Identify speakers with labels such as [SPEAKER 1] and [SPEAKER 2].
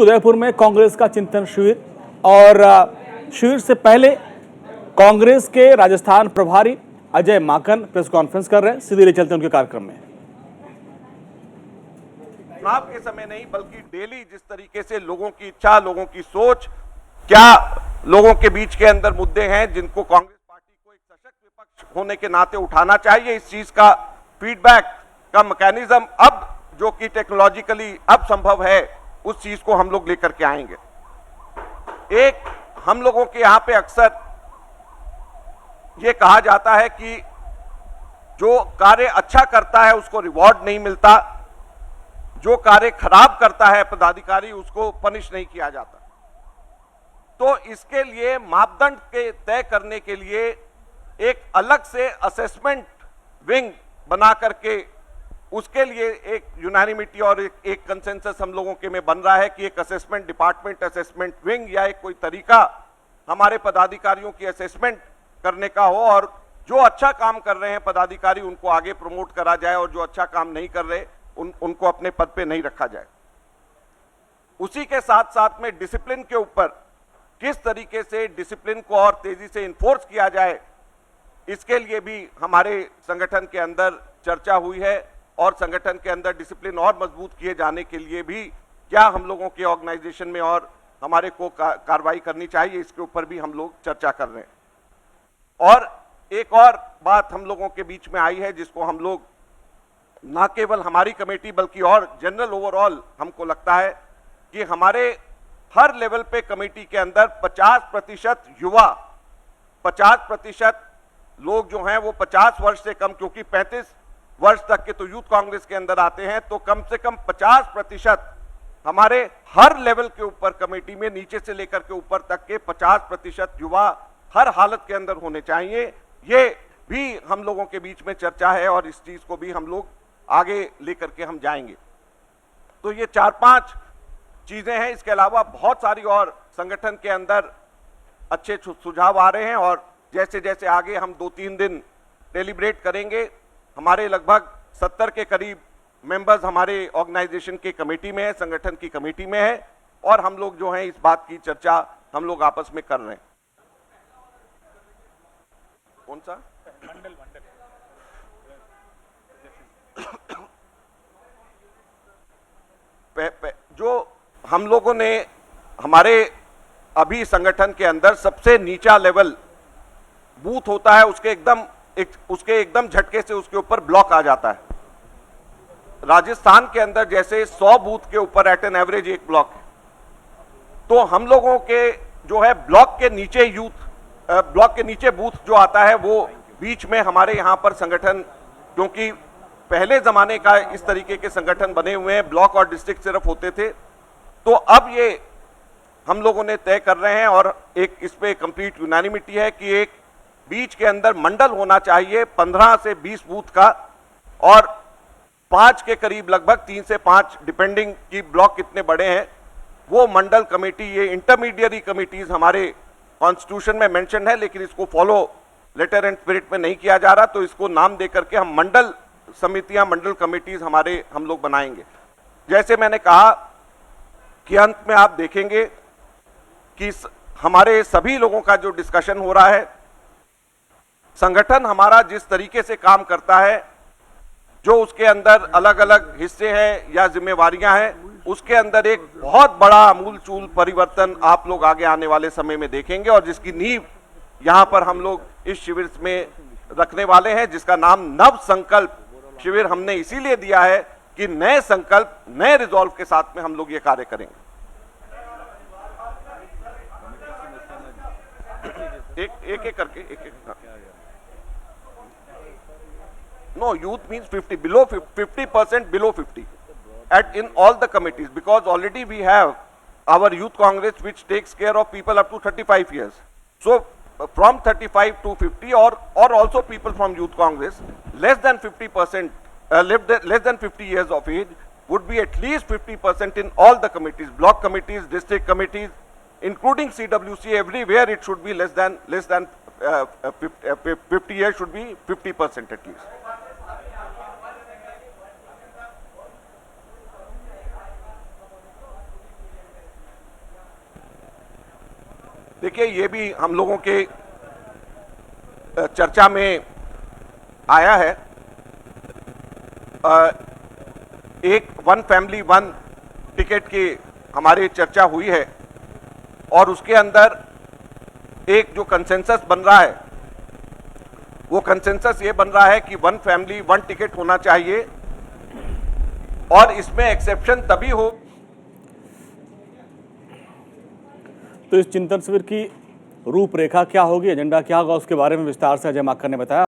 [SPEAKER 1] उदयपुर में कांग्रेस का चिंतन शिविर और शिविर से पहले कांग्रेस के राजस्थान प्रभारी अजय माकन प्रेस कॉन्फ्रेंस कर रहे हैं। सीधे ले चलते हैं उनके कार्यक्रम में।
[SPEAKER 2] चुनाव के समय नहीं बल्कि डेली जिस तरीके से लोगों की इच्छा, लोगों की सोच, क्या लोगों के बीच के अंदर मुद्दे हैं जिनको कांग्रेस पार्टी को एक सशक्त विपक्ष होने के नाते उठाना चाहिए, इस चीज का फीडबैक का मैकेनिज्म अब जो कि टेक्नोलॉजिकली अब संभव है, उस चीज को हम लोग लेकर के आएंगे। एक हम लोगों के यहां पे अक्सर ये कहा जाता है कि जो कार्य अच्छा करता है उसको रिवॉर्ड नहीं मिलता, जो कार्य खराब करता है पदाधिकारी उसको पनिश नहीं किया जाता। तो इसके लिए मापदंड के तय करने के लिए एक अलग से असेसमेंट विंग बना करके उसके लिए एक यूनानिमिटी और एक कंसेंसस हम लोगों के में बन रहा है कि एक असेसमेंट डिपार्टमेंट, असेसमेंट विंग या एक कोई तरीका हमारे पदाधिकारियों की असेसमेंट करने का हो और जो अच्छा काम कर रहे हैं पदाधिकारी उनको आगे प्रमोट करा जाए और जो अच्छा काम नहीं कर रहे उनको अपने पद पे नहीं रखा जाए। उसी के साथ साथ में डिसिप्लिन के ऊपर किस तरीके से डिसिप्लिन को और तेजी से इन्फोर्स किया जाए, इसके लिए भी हमारे संगठन के अंदर चर्चा हुई है और संगठन के अंदर डिसिप्लिन और मजबूत किए जाने के लिए भी क्या हम लोगों के ऑर्गेनाइजेशन में और हमारे को कार्रवाई करनी चाहिए, इसके ऊपर भी हम लोग चर्चा कर रहे हैं। और एक और बात हम लोगों के बीच में आई है जिसको हम लोग ना केवल हमारी कमेटी बल्कि और जनरल ओवरऑल हमको लगता है कि हमारे हर लेवल पे कमेटी के अंदर 50% युवा, 50% लोग जो हैं वो 50 वर्ष से कम, क्योंकि 35 वर्ष तक के तो यूथ कांग्रेस के अंदर आते हैं, तो कम से कम 50% हमारे हर लेवल के ऊपर कमेटी में नीचे से लेकर के ऊपर तक के 50% युवा हर हालत के अंदर होने चाहिए। ये भी हम लोगों के बीच में चर्चा है और इस चीज को भी हम लोग आगे लेकर के हम जाएंगे। तो ये 4-5 चीजें हैं। इसके अलावा बहुत सारी और संगठन के अंदर अच्छे सुझाव आ रहे हैं और जैसे जैसे आगे हम 2-3 दिन डेलिब्रेट करेंगे, हमारे लगभग 70 के करीब मेंबर्स हमारे ऑर्गेनाइजेशन के कमेटी में है, संगठन की कमेटी में है और हम लोग जो हैं इस बात की चर्चा हम लोग आपस में कर रहे हैं। कौन सा मंडल जो हम लोगों ने हमारे अभी संगठन के अंदर सबसे नीचा लेवल बूथ होता है, उसके एकदम झटके से उसके ऊपर ब्लॉक आ जाता है। राजस्थान के अंदर जैसे 100 बूथ के ऊपर एट एन एवरेज एक ब्लॉक है, तो हम लोगों के जो है ब्लॉक के नीचे बूथ जो आता है वो बीच में हमारे यहां पर संगठन, क्योंकि पहले जमाने का इस तरीके के संगठन बने हुए हैं, ब्लॉक और डिस्ट्रिक्ट सिर्फ होते थे, तो अब ये हम लोगों ने तय कर रहे हैं और एक इस पे कंप्लीट यूनानिमिटी है कि एक बीच के अंदर मंडल होना चाहिए 15 से 20 बूथ का और 5 के करीब, लगभग 3 से 5 डिपेंडिंग की ब्लॉक कितने बड़े हैं, वो मंडल कमेटी, ये इंटरमीडिएरी कमिटीज हमारे कॉन्स्टिट्यूशन में मेंशन है लेकिन इसको फॉलो लेटर एंड स्पिरिट में नहीं किया जा रहा, तो इसको नाम दे करके हम मंडल समितियां, मंडल कमेटीज हम लोग बनाएंगे। जैसे मैंने कहा कि अंत में आप देखेंगे कि हमारे सभी लोगों का जो डिस्कशन हो रहा है, संगठन हमारा जिस तरीके से काम करता है, जो उसके अंदर अलग अलग हिस्से हैं या जिम्मेवारियां हैं, उसके अंदर एक बहुत बड़ा आमूलचूल परिवर्तन आप लोग आगे आने वाले समय में देखेंगे और जिसकी नींव यहां पर हम लोग इस शिविर में रखने वाले हैं, जिसका नाम नव संकल्प शिविर हमने इसीलिए दिया है कि नए संकल्प, नए रिजॉल्व के साथ में हम लोग ये कार्य करेंगे। एक करके no, youth means 50 below 50% below 50 in all the committees, because already we have our youth congress which takes care of people up to 35 years. So from 35 to 50 or also people from youth congress less than 50%, less than 50 years of age would be at least 50% in all the committees, block committees, district committees, including CWC. Everywhere it should be less than 50 years should be 50% at least. देखिए, ये भी हम लोगों के चर्चा में आया है। एक वन फैमिली वन टिकट की हमारी चर्चा हुई है और उसके अंदर एक जो कंसेंसस बन रहा है, वो कंसेंसस ये बन रहा है कि वन फैमिली वन टिकट होना चाहिए और इसमें एक्सेप्शन तभी हो।
[SPEAKER 1] तो इस चिंतन शिविर की रूपरेखा क्या होगी, एजेंडा क्या होगा, उसके बारे में विस्तार से अजय माकन ने बताया।